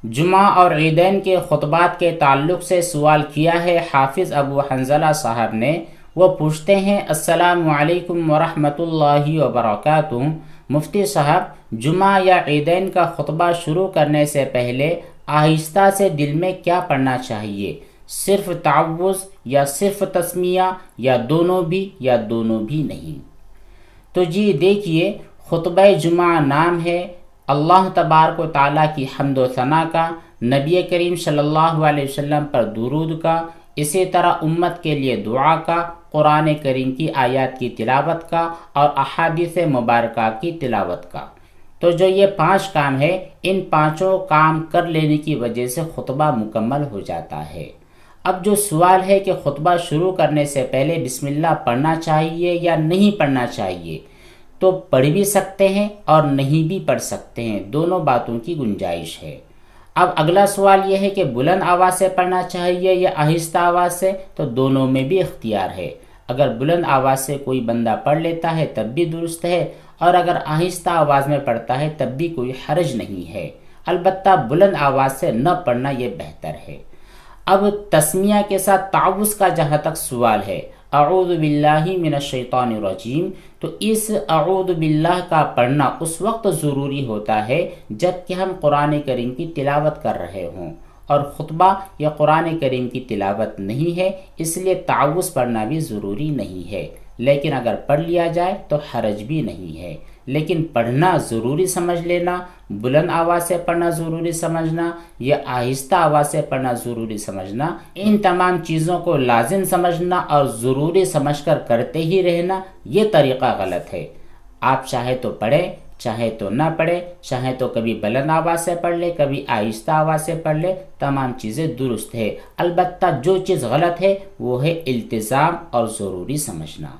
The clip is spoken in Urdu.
جمعہ اور عیدین کے خطبات کے تعلق سے سوال کیا ہے حافظ ابو حنظلہ صاحب نے۔ وہ پوچھتے ہیں السلام علیکم ورحمۃ اللہ وبرکاتہ۔ مفتی صاحب، جمعہ یا عیدین کا خطبہ شروع کرنے سے پہلے آہستہ سے دل میں کیا پڑھنا چاہیے؟ صرف تعوذ یا صرف تسمیہ یا دونوں بھی نہیں؟ تو جی دیکھیے، خطبہ جمعہ نام ہے اللہ تبارک و تعالیٰ کی حمد و ثنا کا، نبی کریم صلی اللہ علیہ وسلم پر درود کا، اسی طرح امت کے لیے دعا کا، قرآن کریم کی آیات کی تلاوت کا اور احادیث مبارکہ کی تلاوت کا۔ تو جو یہ 5 کام ہے، ان 5 کام کر لینے کی وجہ سے خطبہ مکمل ہو جاتا ہے۔ اب جو سوال ہے کہ خطبہ شروع کرنے سے پہلے بسم اللہ پڑھنا چاہیے یا نہیں پڑھنا چاہیے، تو پڑھ بھی سکتے ہیں اور نہیں بھی پڑھ سکتے ہیں، دونوں باتوں کی گنجائش ہے۔ اب اگلا سوال یہ ہے کہ بلند آواز سے پڑھنا چاہیے یا آہستہ آواز سے، تو دونوں میں بھی اختیار ہے۔ اگر بلند آواز سے کوئی بندہ پڑھ لیتا ہے تب بھی درست ہے، اور اگر آہستہ آواز میں پڑھتا ہے تب بھی کوئی حرج نہیں ہے، البتہ بلند آواز سے نہ پڑھنا یہ بہتر ہے۔ اب تسمیہ کے ساتھ تعوذ کا جہاں تک سوال ہے، اعوذ باللہ من الشیطان الرجیم، تو اس اعوذ باللہ کا پڑھنا اس وقت ضروری ہوتا ہے جب کہ ہم قرآن کریم کی تلاوت کر رہے ہوں، اور خطبہ یا قرآن کریم کی تلاوت نہیں ہے، اس لیے تعوذ پڑھنا بھی ضروری نہیں ہے، لیکن اگر پڑھ لیا جائے تو حرج بھی نہیں ہے۔ لیکن پڑھنا ضروری سمجھ لینا، بلند آواز سے پڑھنا ضروری سمجھنا یا آہستہ آواز سے پڑھنا ضروری سمجھنا، ان تمام چیزوں کو لازم سمجھنا اور ضروری سمجھ کر کرتے ہی رہنا، یہ طریقہ غلط ہے۔ آپ چاہے تو پڑھیں، چاہے تو نہ پڑھے، چاہے تو کبھی بلند آواز سے پڑھ لے، کبھی آہستہ آواز سے پڑھ لے، تمام چیزیں درست ہے۔ البتہ جو چیز غلط ہے وہ ہے التزام اور ضروری سمجھنا۔